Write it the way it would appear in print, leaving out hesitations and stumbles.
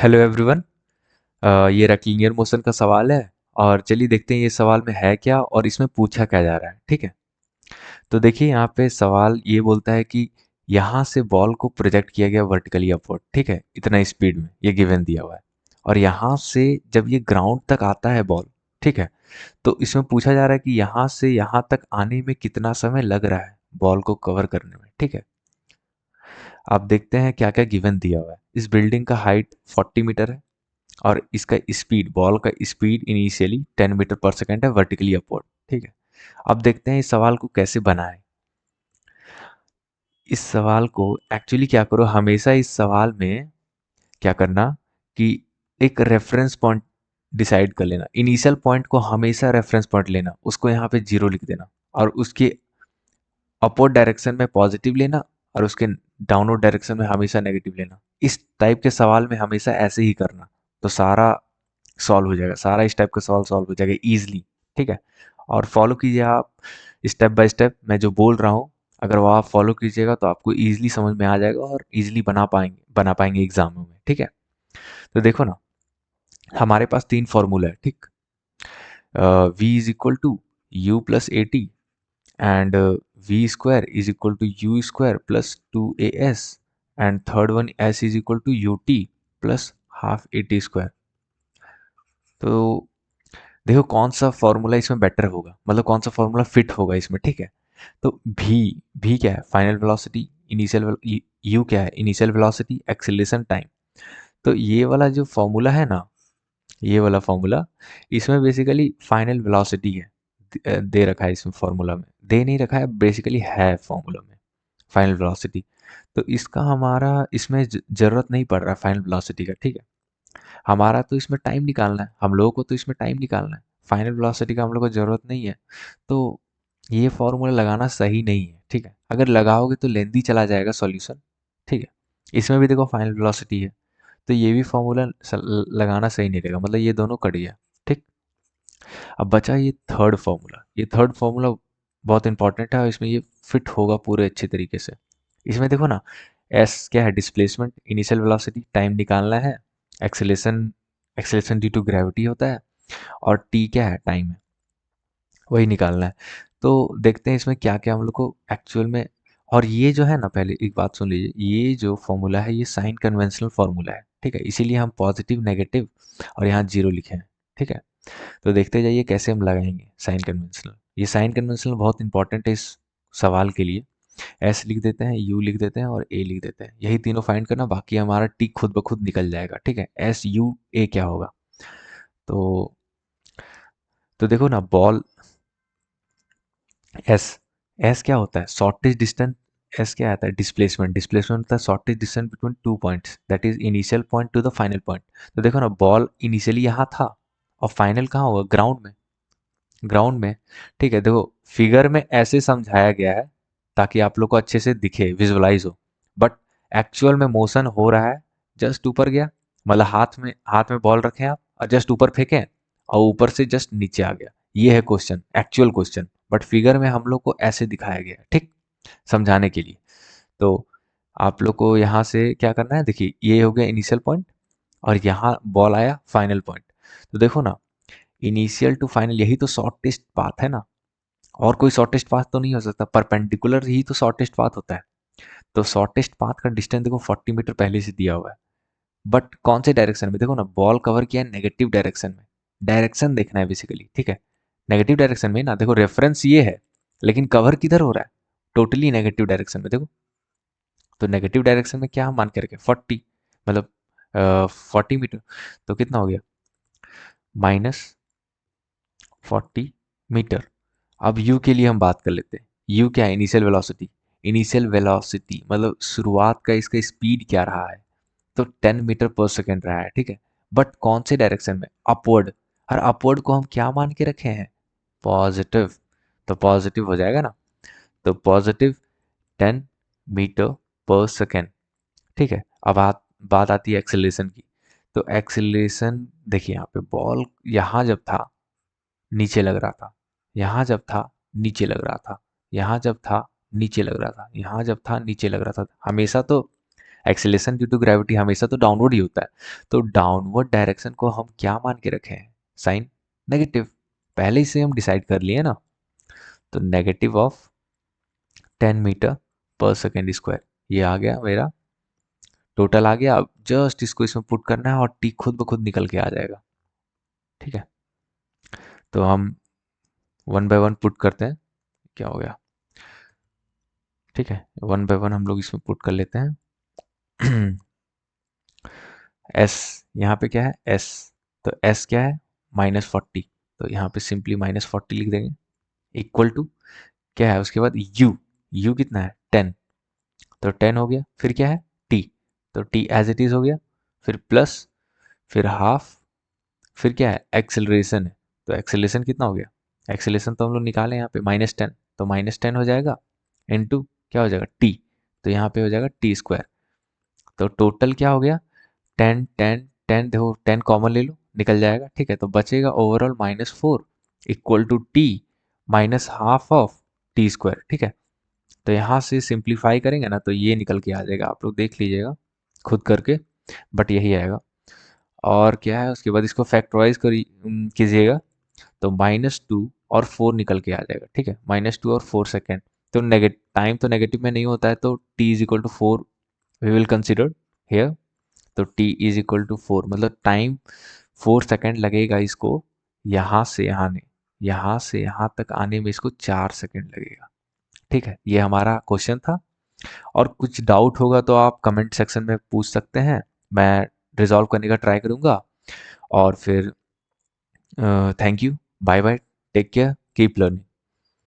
Hello everyone. ये rectilinear motion का सवाल है और चलिए देखते हैं ये सवाल में है क्या और इसमें पूछा क्या जा रहा है। ठीक है, तो देखिए यहाँ पे सवाल ये बोलता है कि यहाँ से बॉल को प्रोजेक्ट किया गया वर्टिकली अपवर्ड। ठीक है, इतना स्पीड में ये गिवन दिया हुआ है और यहाँ से जब ये ग्राउंड तक आता है बॉल, ठीक है, तो इसमें पूछा जा रहा है कि यहाँ से यहाँ तक आने में कितना समय लग रहा है बॉल को कवर करने में। ठीक है, आप देखते हैं क्या क्या गिवन दिया हुआ है। इस बिल्डिंग का हाइट 40 मीटर है और इसका स्पीड, बॉल का स्पीड इनिशियली 10 मीटर पर सेकेंड है वर्टिकली अपवर्ड। ठीक है, अब देखते हैं इस सवाल को कैसे बनाएं। इस सवाल को एक्चुअली क्या करो, हमेशा इस सवाल में क्या करना कि एक रेफरेंस पॉइंट डिसाइड कर लेना। इनिशियल पॉइंट को हमेशा रेफरेंस पॉइंट लेना, उसको यहाँ पे 0 लिख देना और उसके अपवर्ड डायरेक्शन में पॉजिटिव लेना और उसके डाउनवर्ड डायरेक्शन में हमेशा नेगेटिव लेना। इस टाइप के सवाल में हमेशा ऐसे ही करना, तो सारा सॉल्व हो जाएगा, सारा इस टाइप का सवाल सॉल्व हो जाएगा ईजिली। ठीक है, और फॉलो कीजिए आप स्टेप बाय स्टेप, मैं जो बोल रहा हूँ अगर वो आप फॉलो कीजिएगा तो आपको ईजिली समझ में आ जाएगा और ईजिली बना पाएंगे एग्जाम में। ठीक है, तो देखो ना, हमारे पास तीन फॉर्मूला है। ठीक, v is equal to u plus a t and v square is equal to u square plus 2as and third one s is equal to ut plus half at square। तो देखो कौन सा formula इसमें better होगा, मतलब कौन सा formula fit होगा इसमें। ठीक है, तो भी क्या है, फाइनल वेलोसिटी। इनिशियल यू क्या है, इनिशियल वेलोसिटी, एक्सीलरेशन, टाइम। तो ये वाला जो फॉर्मूला है ना, ये वाला फॉर्मूला, इसमें बेसिकली फाइनल वेलोसिटी है। दे रखा है इसमें फॉर्मूला में, दे नहीं रखा है, बेसिकली है फॉर्मूला में फाइनल वेलोसिटी। तो इसका हमारा इसमें जरूरत नहीं पड़ रहा है फाइनल वेलोसिटी का। ठीक है, हमारा तो इसमें टाइम निकालना है, हम लोगों को तो इसमें टाइम निकालना है, फाइनल वेलोसिटी का हम लोग को जरूरत नहीं है। तो ये फॉर्मूला लगाना सही नहीं है। ठीक है, अगर लगाओगे तो लेंदी चला जाएगा सॉल्यूशन। ठीक है, इसमें भी देखो फाइनल वेलोसिटी है, तो ये भी फॉर्मूला लगाना सही नहीं रहेगा, मतलब ये दोनों कट गया। ठीक, अब बचा ये थर्ड फार्मूला। ये थर्ड फार्मूला बहुत इंपॉर्टेंट है और इसमें ये फिट होगा पूरे अच्छे तरीके से। इसमें देखो ना, एस क्या है, डिस्प्लेसमेंट, इनिशियल वेलोसिटी, टाइम निकालना है, acceleration, acceleration due to gravity होता है, और टी क्या है, टाइम है, वही निकालना है। तो देखते हैं इसमें क्या क्या हम लोग को एक्चुअल में। और ये जो है ना, पहले एक बात सुन लीजिए, ये जो फॉर्मूला है ये साइन कन्वेंशनल फॉर्मूला है। ठीक है, इसीलिए हम पॉजिटिव, नेगेटिव और यहाँ जीरो लिखे हैं। ठीक है, तो देखते जाइए कैसे हम लगाएंगे साइन कन्वेंशनल। ये साइन कन्वेंशनल बहुत इंपॉर्टेंट है इस सवाल के लिए। एस लिख देते हैं, यू लिख देते हैं और ए लिख देते हैं, यही तीनों फाइंड करना, बाकी हमारा टी खुद ब खुद निकल जाएगा। ठीक है, एस यू ए क्या होगा, तो देखो ना, बॉल एस, एस क्या होता है, शॉर्टेज डिस्टेंस। एस क्या आता है, डिस्प्लेसमेंट, डिस्प्लेसमेंट होता है shortage distance between two points, that is initial point two the final point. तो देखो ना, बॉल इनिशियली यहाँ था और फाइनल कहाँ होगा, ग्राउंड में, ग्राउंड में। ठीक है, देखो फिगर में ऐसे समझाया गया है ताकि आप लोग को अच्छे से दिखे, विजुअलाइज हो, बट एक्चुअल में मोशन हो रहा है, जस्ट ऊपर गया, मतलब हाथ में बॉल रखें आप और जस्ट ऊपर फेंकें और ऊपर से जस्ट नीचे आ गया। ये है question, actual question, but figure में हम लोग को ऐसे दिखाया गया है। ठीक, समझाने के लिए। तो आप लोग को यहाँ से क्या करना है, देखिए ये हो गया इनिशियल पॉइंट और यहाँ बॉल आया फाइनल पॉइंट। तो देखो ना, इनिशियल टू फाइनल यही तो शॉर्टेस्ट पाथ है ना, और कोई शॉर्टेस्ट पाथ तो नहीं हो सकता, परपेंडिकुलर ही तो शॉर्टेस्ट पाथ होता है। तो शॉर्टेस्ट पाथ का डिस्टेंस देखो 40 मीटर पहले से दिया हुआ है, बट कौन से डायरेक्शन में, देखो ना बॉल कवर किया है नेगेटिव डायरेक्शन में, डायरेक्शन देखना है बेसिकली। ठीक है, नेगेटिव डायरेक्शन में ना, देखो रेफरेंस ये है लेकिन कवर किधर हो रहा है, टोटली नेगेटिव डायरेक्शन में। देखो, तो नेगेटिव डायरेक्शन में क्या हम मान के रखे, 40, मतलब 40 मीटर, तो कितना हो गया, -40 मीटर। अब u के लिए हम बात कर लेते हैं, u क्या है, इनिशियल वेलोसिटी। इनिशियल वेलोसिटी मतलब शुरुआत का इसका स्पीड क्या रहा है, तो 10 मीटर पर सेकेंड रहा है। ठीक है, बट कौन से डायरेक्शन में, अपवर्ड, और अपवर्ड को हम क्या मान के रखे हैं, पॉजिटिव, तो पॉजिटिव हो जाएगा ना, तो पॉजिटिव 10 मीटर पर सेकेंड। ठीक है, अब बात आती है एक्सेलरेशन की। तो एक्सेलरेशन देखिए, यहाँ पे बॉल यहाँ जब था नीचे लग रहा था, यहाँ जब था नीचे लग रहा था, यहाँ जब था नीचे लग रहा था, यहाँ जब था नीचे लग रहा था, हमेशा तो एक्सेलेरेशन ड्यू टू ग्रेविटी हमेशा तो डाउनवर्ड ही होता है, तो डाउनवर्ड डायरेक्शन को हम क्या मान के रखे हैं, साइन नेगेटिव, पहले ही से हम डिसाइड कर लिए ना, तो नेगेटिव ऑफ 10 मीटर पर सेकेंड स्क्वायर, ये आ गया मेरा टोटल आ गया। अब जस्ट इसको इसमें पुट करना है और टी खुद ब खुद निकल के आ जाएगा। ठीक है, तो हम वन बाय वन पुट करते हैं, क्या हो गया, ठीक है, वन बाय वन हम लोग इसमें पुट कर लेते हैं। एस, यहाँ पे क्या है एस, तो एस क्या है -40, तो यहाँ पे सिंपली -40 लिख देंगे, इक्वल टू क्या है उसके बाद यू, यू कितना है 10, तो 10 हो गया, फिर क्या है टी, तो टी एज इट इज हो गया, फिर प्लस, फिर हाफ, फिर क्या है एक्सेलरेशन है, तो एक्सेलरेशन कितना हो गया, एक्सेलरेशन तो हम लोग निकाले यहाँ पे -10, तो -10 हो जाएगा इनटू क्या हो जाएगा टी, तो यहाँ पे हो जाएगा टी स्क्वायर, तो टोटल क्या हो गया 10 10 10, देखो 10 कॉमन ले लो निकल जाएगा, ठीक है, तो बचेगा overall -4 equal to t minus half of t square. ठीक है, तो यहाँ से सिंप्लीफाई करेंगे ना तो ये निकल के आ जाएगा, आप लोग देख लीजिएगा खुद करके, बट यही आएगा। और क्या है उसके बाद इसको फैक्टराइज कीजिएगा, तो -2 और 4 निकल के आ जाएगा। ठीक है, -2 और 4 सेकेंड, तो नेगेटिव टाइम तो नेगेटिव में नहीं होता है, तो t is equal to 4 we will consider here, तो t इज इक्वल टू 4 मतलब टाइम 4 सेकेंड लगेगा इसको यहाँ से यहाँ से यहाँ तक आने में इसको 4 सेकेंड लगेगा। ठीक है, ये हमारा क्वेश्चन था, और कुछ डाउट होगा तो आप कमेंट सेक्शन में पूछ सकते हैं, मैं रिजॉल्व करने का ट्राई करूँगा। और फिर thank you, bye bye, take care, keep learning.